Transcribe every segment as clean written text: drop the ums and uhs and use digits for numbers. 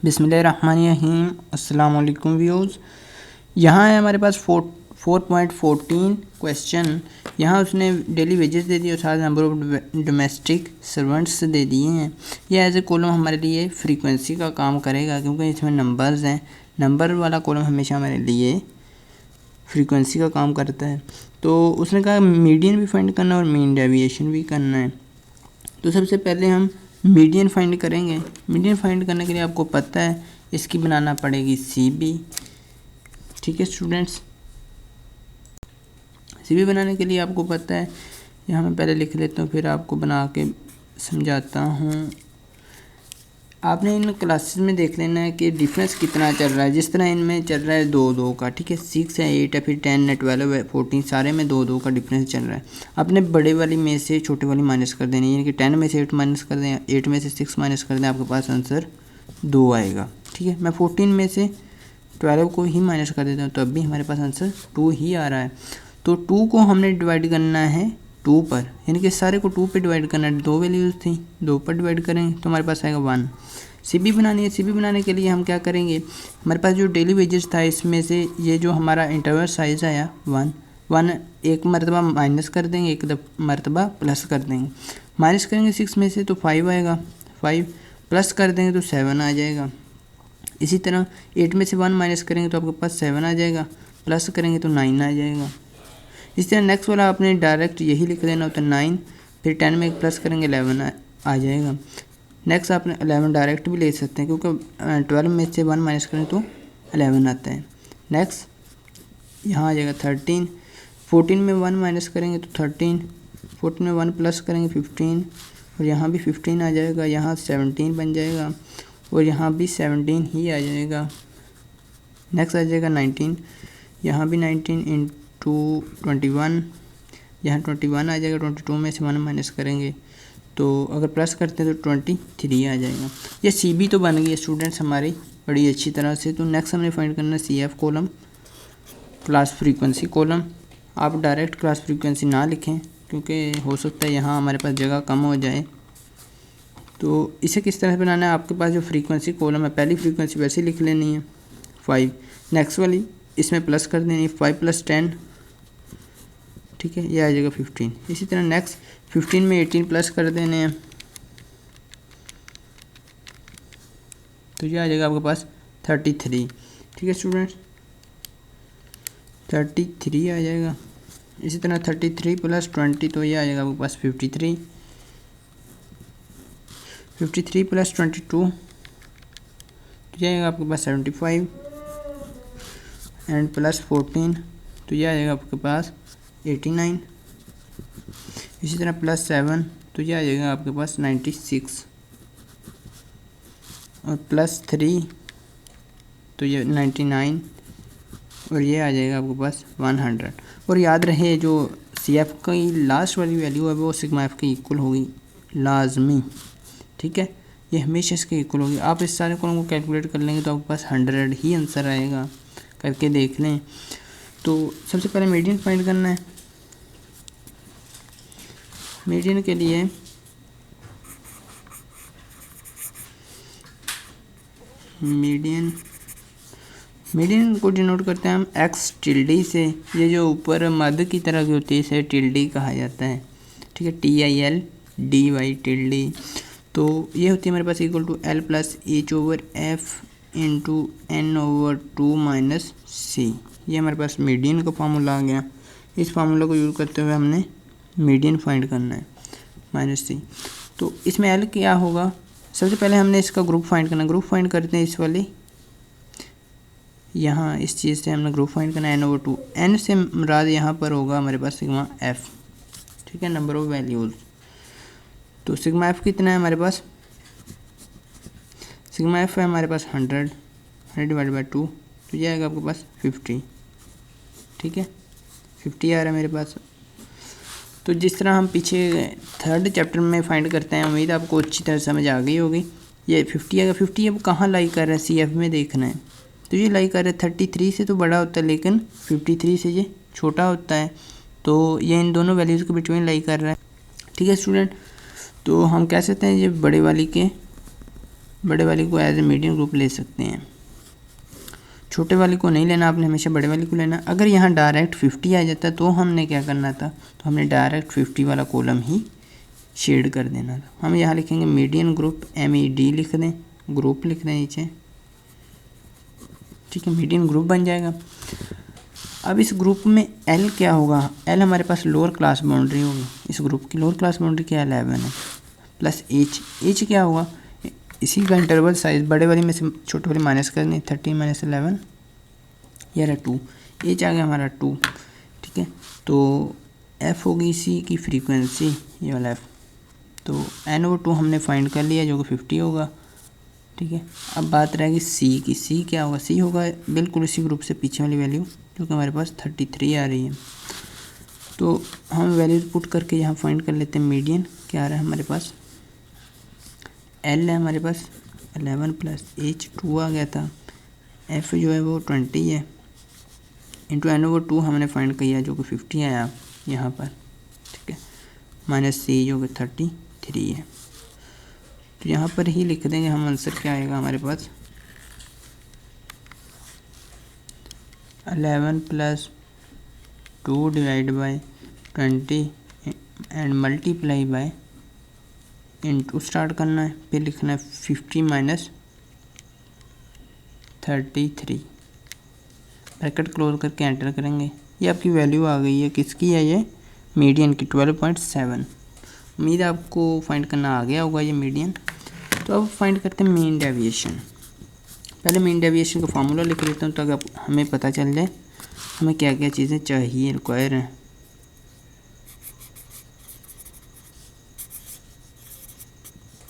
बिस्मिल्लाहिर्रहमानिर्रहीम। अस्सलाम वालेकुम व्यूज़। यहाँ है हमारे पास 4.14 क्वेश्चन। यहाँ उसने डेली वेजेस दे दिए और साथ नंबर ऑफ डोमेस्टिक सर्वेंट्स दे दिए हैं। ये एज ए कॉलम हमारे लिए फ्रीक्वेंसी का काम करेगा क्योंकि इसमें नंबर्स हैं। नंबर वाला कॉलम हमेशा हमारे लिए फ्रीक्वेंसी का काम करता है। तो उसने कहा मीडियन भी फाइंड करना और मीन डेविएशन भी करना है। तो सबसे पहले हम मीडियन फाइंड करेंगे। मीडियन फाइंड करने के लिए आपको पता है इसकी बनाना पड़ेगी CB। ठीक है स्टूडेंट्स, CB बनाने के लिए आपको पता है, यहाँ मैं पहले लिख लेता हूँ फिर आपको बना के समझाता हूँ। आपने इन क्लासेस में देख लेना है कि डिफरेंस कितना चल रहा है। जिस तरह इनमें चल रहा है 2-2 का, ठीक है, 6 है, 8 है, फिर 10 है, 12 है, 14, सारे में 2-2 का डिफरेंस चल रहा है। आपने बड़े वाली में से छोटे वाली माइनस कर देनी है, यानी कि 10 में से 8 माइनस कर दें, 8 में से 6 माइनस कर दें, आपके पास आंसर 2 आएगा। ठीक है, मैं 14 में से 12 को ही माइनस कर देता हूँ तो अब भी हमारे पास आंसर 2 ही आ रहा है। तो 2 को हमने डिवाइड करना है 2 पर, यानी कि सारे को 2 पे डिवाइड करना है। 2 वैल्यूज़ थी, 2 पर डिवाइड करेंगे तो हमारे पास आएगा 1। CB बनानी है। CB बनाने के लिए हम क्या करेंगे, हमारे पास जो डेली वेजेस था इसमें से ये जो हमारा इंटरवल साइज़ आया 1 एक मरतबा माइनस कर देंगे, एक मरतबा प्लस कर देंगे। माइनस करेंगे 6 में से तो 5 आएगा, 5 प्लस कर देंगे तो 7 आ जाएगा। इसी तरह 8 में से 1 माइनस करेंगे तो आपके पास 7 आ जाएगा, प्लस करेंगे तो 9 आ जाएगा। इसी तरह नेक्स्ट वाला आपने डायरेक्ट यही लिख देना होता है 9, फिर 10 में प्लस करेंगे 11 आ जाएगा। नेक्स्ट आपने 11 डायरेक्ट भी ले सकते हैं क्योंकि 12 में से 1 माइनस करें तो 11 आता है। नेक्स्ट यहाँ आ जाएगा 13, 14 में 1 माइनस करेंगे तो 13, 14 में 1 प्लस करेंगे 15 और यहाँ भी 15 आ जाएगा, यहाँ 17 बन जाएगा और यहाँ भी 17 ही आ जाएगा। नेक्स्ट आ जाएगा 19, यहाँ भी 19 इंटू 21, यहाँ 21 आ जाएगा। 22 में से 1 माइनस करेंगे तो अगर प्लस करते हैं तो 23 आ जाएगा। ये CB तो बन गई है स्टूडेंट्स हमारी बड़ी अच्छी तरह से। तो नेक्स्ट हमने फाइंड करना है CF column, class frequency column. आप डायरेक्ट क्लास फ्रीक्वेंसी ना लिखें क्योंकि हो सकता है यहाँ हमारे पास जगह कम हो जाए। तो इसे किस तरह से बनाना है, आपके पास जो फ्रीक्वेंसी कॉलम है पहली फ्रीक्वेंसी वैसे लिख लेनी है 5, नेक्स्ट वाली इसमें प्लस कर देनी है 5 + 10, ठीक है, ये आ जाएगा 15। इसी तरह नेक्स्ट 15 में 18 प्लस कर देने हैं तो ये आ जाएगा आपके पास 33। ठीक है स्टूडेंट्स, 33 आ जाएगा। इसी तरह 33 + 20 तो ये आ जाएगा आपके पास 53, 53 + 22 तो ये आएगा आपके पास 75 एंड प्लस 14 तो ये आ जाएगा आपके पास 89। इसी तरह +7 तो ये आ जाएगा आपके पास 96 और +3 तो ये 99 और ये आ जाएगा आपके पास 100। और याद रहे जो CF की लास्ट वाली वैल्यू है वो सिग्मा F के इक्वल होगी लाजमी। ठीक है, ये हमेशा इसके इक्वल होगी। आप इस सारे कॉलम को कैलकुलेट कर लेंगे तो आपके पास 100 ही आंसर आएगा। करके देख लें। तो सबसे पहले मीडियन फाइंड करना है। मीडियन के लिए मीडियन को डिनोट करते हैं हम x टिल्डी से। ये जो ऊपर मद की तरह की होती है इसे टिल्डी कहा जाता है। ठीक है, TILDY टिल्डी। तो ये होती है हमारे पास equal to L + H/F into N/2 - C। ये हमारे पास मीडियन का फार्मूला आ गया। इस फार्मूला को यूज़ करते हुए हमने मीडियन फाइंड करना है -C। तो इसमें L क्या होगा, सबसे पहले हमने इसका ग्रुप फाइंड करना है। ग्रुप फाइंड करते हैं इस वाले, यहाँ इस चीज़ से हमने ग्रुप फाइंड करना है N/2। N से मुराद यहाँ पर होगा हमारे पास सिग्मा F। ठीक है, नंबर ऑफ वैल्यूज़। तो सिग्मा F कितना है हमारे पास, सिग्मा F है हमारे पास 100 / 2 तो ये आएगा आपके पास 50। ठीक है, 50 आ रहा है मेरे पास। तो जिस तरह हम पीछे 3rd चैप्टर में फाइंड करते हैं, उम्मीद आपको अच्छी तरह समझ आ गई होगी। ये 50 आएगा। 50 अब कहाँ लाई कर रहा है, CF में देखना है। तो ये लाई कर रहा है 33 से तो बड़ा होता है लेकिन 53 से ये छोटा होता है। तो ये इन दोनों वैल्यूज़ के बिटवीन लाई कर रहा है। ठीक है स्टूडेंट, तो हम कह सकते हैं ये बड़े वाली के बड़े वाली को एज ए मीडियन ग्रुप ले सकते हैं, छोटे वाले को नहीं लेना, आपने हमेशा बड़े वाले को लेना। अगर यहाँ डायरेक्ट 50 आ जाता तो हमने क्या करना था, तो हमने डायरेक्ट 50 वाला कॉलम ही शेड कर देना था। हम यहाँ लिखेंगे मीडियन ग्रुप, MED लिख दें, ग्रुप लिख दें नीचे, ठीक है, मीडियन ग्रुप बन जाएगा। अब इस ग्रुप में L क्या होगा, L हमारे पास लोअर क्लास बाउंड्री होगी, इस ग्रुप की लोअर क्लास बाउंड्री क्या 11 है, प्लस H क्या होगा, इसी का इंटरवल साइज बड़े वाली में से छोटे वाली माइनस करनी, 13 - 11 ये रहा 2, H आ गया हमारा 2, ठीक है। तो F होगी C की फ्रीक्वेंसी, ये वाला F, तो N/2 हमने फाइंड कर लिया जो कि 50 होगा, ठीक है। अब बात रहेगी C की, C क्या होगा, C होगा बिल्कुल इसी ग्रुप से पीछे वाली वैल्यू जो कि हमारे पास 33 आ रही है। तो हम वैल्यूज पुट करके यहाँ फाइंड कर लेते हैं मीडियन, क्या आ रहा है हमारे पास, L है हमारे पास 11 प्लस H 2 आ गया था, F जो है वो 20 है, इंटू N/2 हमने फाइंड किया जो कि 50 आया यहाँ पर, ठीक है, माइनस C जो कि 33 है। तो यहाँ पर ही लिख देंगे हम, आंसर क्या आएगा हमारे पास, 11 + 2 divide by 20 and multiply by, into start करना है, फिर लिखना है 50 - 33, ब्रैकेट क्लोज करके एंटर करेंगे। ये आपकी वैल्यू आ गई है, किसकी है ये, मीडियन की 12.7। उम्मीद है आपको फाइंड करना आ गया होगा ये मीडियन। तो अब फाइंड करते हैं मीन डेविएशन। पहले मीन डेविएशन का फार्मूला लिख लेता हूँ ताकि हमें पता चल जाए हमें क्या क्या चीज़ें चाहिए, रिक्वायर हैं।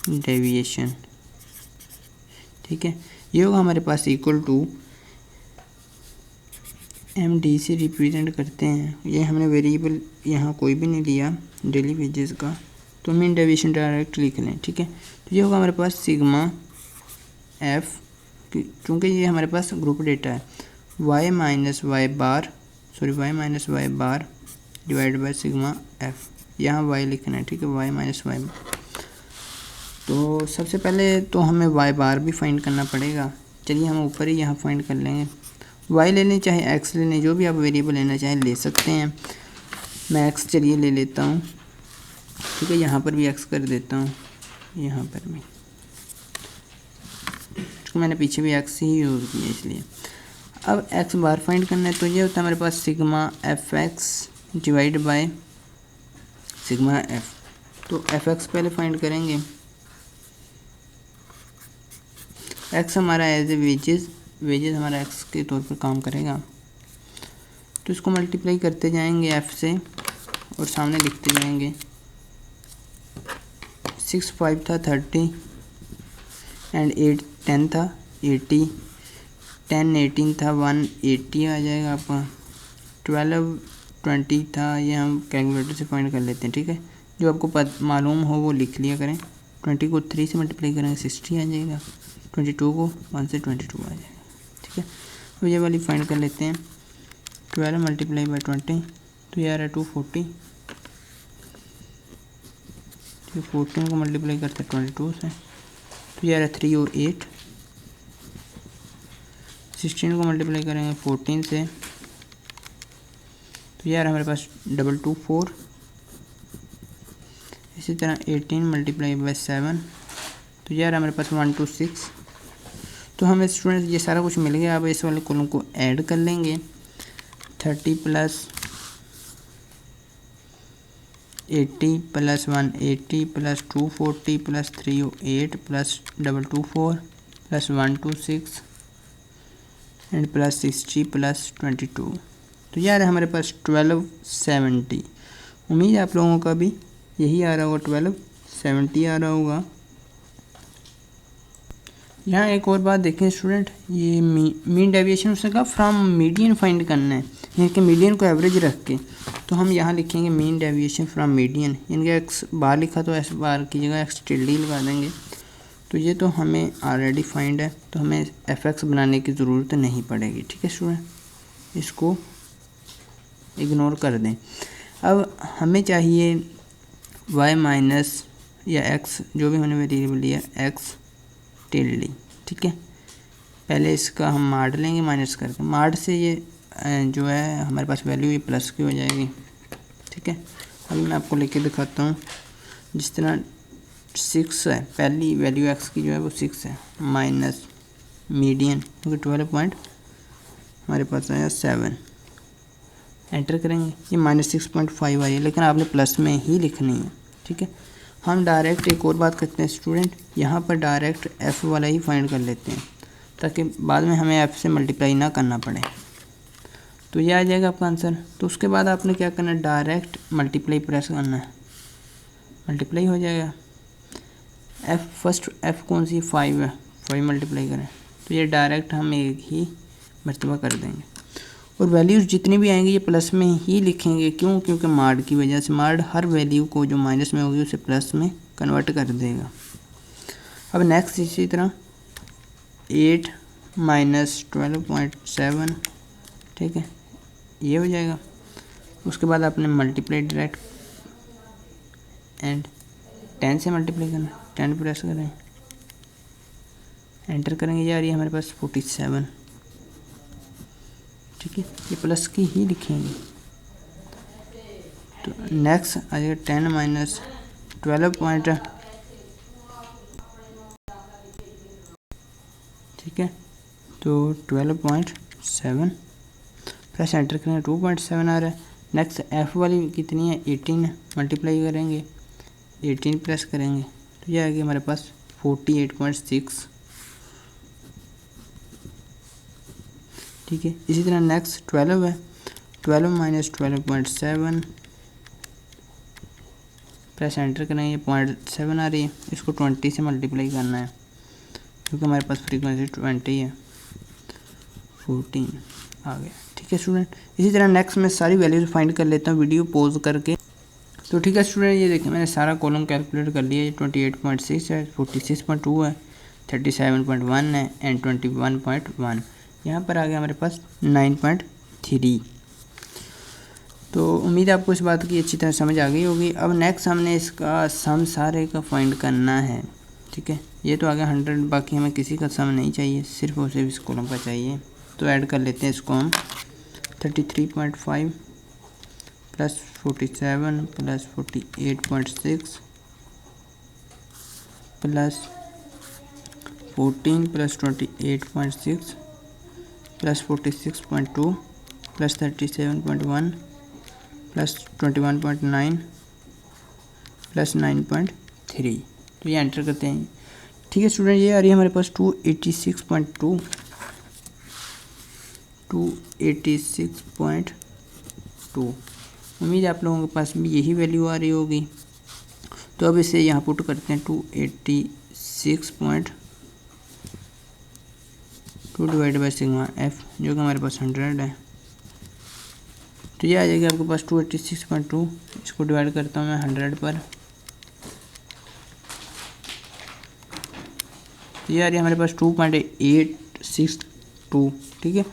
डेविएशन, ठीक है, ये होगा हमारे पास इक्वल टू MD से रिप्रेजेंट करते हैं। ये हमने वेरिएबल यहाँ कोई भी नहीं लिया डेली वेजेस का, तो मीन डेविएशन डायरेक्ट लिख लें, ठीक है। तो ये होगा हमारे पास सिग्मा F, चूँकि ये हमारे पास ग्रुप डेटा है, y - y bar divide by sigma F, यहाँ y लिखना है, ठीक है, y - y। तो सबसे पहले तो हमें y बार भी फाइंड करना पड़ेगा, चलिए हम ऊपर ही यहाँ फाइंड कर लेंगे। y लेने चाहे x लेने, जो भी आप वेरिएबल लेना चाहें ले सकते हैं। मैं x चलिए ले लेता हूँ, ठीक है, यहाँ पर भी x कर देता हूँ, यहाँ पर भी, तो मैंने पीछे भी x ही यूज़ किया इसलिए। अब x बार फाइंड करना है, तो ये होता है हमारे पास sigma fx divide by sigma f। तो fx पहले फाइंड करेंगे, x हमारा एज ए वेजेस हमारा x के तौर पर काम करेगा, तो इसको मल्टीप्लाई करते जाएंगे f से और सामने लिखते जाएंगे। 6 5 था 30 एंड 8 10 था 80, 10 18 था 180 आ जाएगा आपका। 12 20 था, ये हम कैलकुलेटर से फाइंड कर लेते हैं, ठीक है, जो आपको मालूम हो वो लिख लिया करें। 20 को 3 से मल्टीप्लाई करेंगे 60 आ जाएगा, 22 को 1 से 22 आ जाएगा, ठीक है। अब ये वाली फाइंड कर लेते हैं, 12 मल्टीप्लाई बाई 20, तो ये आ रहा है 240, तो 14 को मल्टीप्लाई करते हैं 22 से, तो ये आ रहा है 3 और 8। 16 को मल्टीप्लाई करेंगे 14 से, तो ये आ रहा है हमारे पास 224। इसी तरह 18 मल्टीप्लाई बाई 7, तो ये आ रहा है हमारे पास 126। तो हमें स्टूडेंट्स ये सारा कुछ मिल गया। अब इस वाले कॉलम को ऐड कर लेंगे, 30 + 80 + 180 + 240 + 308 + 224 + 126 एंड +60 + 22, तो ये आ रहा है हमारे पास 1270। उम्मीद है आप लोगों का भी यही आ रहा होगा, 1270 आ रहा होगा। यहाँ एक और बात देखें स्टूडेंट, ये मीन डेविएशन उसने कहा फ्रॉम मीडियन फाइंड करना है, यानी कि मीडियन को एवरेज रख के। तो हम यहाँ लिखेंगे मीन डेविएशन फ्रॉम मीडियन, यानी कि एक्स बार लिखा तो एस बार की जगह एक्स टिल्डी लगा देंगे। तो ये तो हमें ऑलरेडी फाइंड है, तो हमें एफ बनाने की ज़रूरत नहीं पड़ेगी, ठीक है स्टूडेंट, इसको इग्नोर कर दें। अब हमें चाहिए y माइनस या x, जो भी हमने वेरिएबल लिया x टिल्डी, ठीक है। पहले इसका हम माड लेंगे माइनस करके, माड से ये जो है हमारे पास वैल्यू ये प्लस की हो जाएगी, ठीक है। अभी मैं आपको लेके दिखाता हूँ। जिस तरह 6 है, पहली वैल्यू एक्स की जो है वो 6 है, माइनस मीडियन क्योंकि 12 पॉइंट हमारे पास आया 7, एंटर करेंगे, ये -6.5 आ रही है, लेकिन आपने प्लस में ही लिखनी है, ठीक है। हम डायरेक्ट एक और बात करते हैं स्टूडेंट, यहाँ पर डायरेक्ट एफ़ वाला ही फाइंड कर लेते हैं ताकि बाद में हमें एफ़ से मल्टीप्लाई ना करना पड़े। तो ये आ जाएगा आपका आंसर। तो उसके बाद आपने क्या करना है, डायरेक्ट मल्टीप्लाई प्रेस करना है, मल्टीप्लाई हो जाएगा। एफ़ फर्स्ट एफ़ कौन सी 5 है, 5 मल्टीप्लाई करें तो ये डायरेक्ट हम एक ही मरतबा कर देंगे। और वैल्यूज़ जितनी भी आएंगी ये प्लस में ही लिखेंगे, क्यों? क्योंकि माड की वजह से, माड हर वैल्यू को जो माइनस में होगी उसे प्लस में कन्वर्ट कर देगा। अब नेक्स्ट इसी तरह 8 माइनस 12.7, ठीक है, ये हो जाएगा। उसके बाद आपने मल्टीप्लाई डायरेक्ट एंड 10 से मल्टीप्लाई करना, 10 प्रेस करें, एंटर करेंगे, ये आ रही है हमारे पास 47, ठीक है, ये प्लस की ही लिखेंगे। तो नेक्स्ट आ जाएगा 10 माइनस 12 ठीक है, तो 12.7 प्लस एंटर करेंगे, 2.7 आ रहा है। नेक्स्ट एफ़ वाली कितनी है, 18 मल्टीप्लाई करेंगे, 18 प्लस करेंगे तो ये आ गया हमारे पास 48.6, ठीक है। इसी तरह नेक्स्ट 12 है, 12 माइनस 12.7 प्लस एंटर करेंगे, 0.7 आ रही है, इसको 20 से मल्टीप्लाई करना है क्योंकि हमारे पास फ्रीक्वेंसी 20 है, 14 आ गया, ठीक है स्टूडेंट। इसी तरह नेक्स्ट मैं सारी वैल्यूज फाइंड कर लेता हूँ वीडियो पॉज करके। तो ठीक है स्टूडेंट, ये देखिए मैंने सारा कॉलम कैलकुलेट कर लिया। ये 28.6 है, 46.2 है, 37.1 है एंड 21.1। यहाँ पर आ गया हमारे पास 9.3। तो उम्मीद है आपको इस बात की अच्छी तरह समझ आ गई होगी। अब नेक्स्ट हमने इसका सम सारे का फाइंड करना है, ठीक है। ये तो आ गया 100, बाकी हमें किसी का सम नहीं चाहिए, सिर्फ और सिर्फ इस कॉलम का चाहिए। तो ऐड कर लेते हैं इसको हम, 33.5 plus 47 plus 48.6 plus 14 plus 28.6 plus 46.2 plus 37.1 plus 21.9 plus 9.3। तो ये एंटर करते हैं, ठीक है स्टूडेंट। ये आ रही है हमारे पास 286.2 उम्मीद है आप लोगों के पास भी यही वैल्यू आ रही होगी। तो अब इसे यहाँ पुट करते हैं, 286.2 डिवाइड बाई सिग्मा एफ जो कि हमारे पास 100 है। तो ये आ जाएगा आपके पास 286.2, इसको डिवाइड करता हूँ मैं 100 पर, तो ये आ रही है हमारे पास 2.862, ठीक है।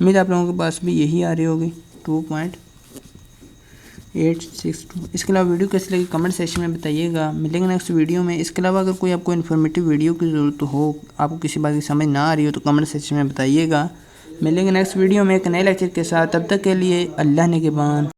उम्मीद है आप लोगों के पास भी यही आ रही होगी, 2.862। इसके अलावा वीडियो कैसी लगी कमेंट सेक्शन में बताइएगा। मिलेंगे नेक्स्ट वीडियो में। इसके अलावा अगर कोई आपको इन्फॉर्मेटिव वीडियो की ज़रूरत हो, आपको किसी बात की समझ ना आ रही हो तो कमेंट सेक्शन में बताइएगा। मिलेंगे नेक्स्ट वीडियो में एक नए लेक्चर के साथ, तब तक के लिए अल्लाह निगहबान।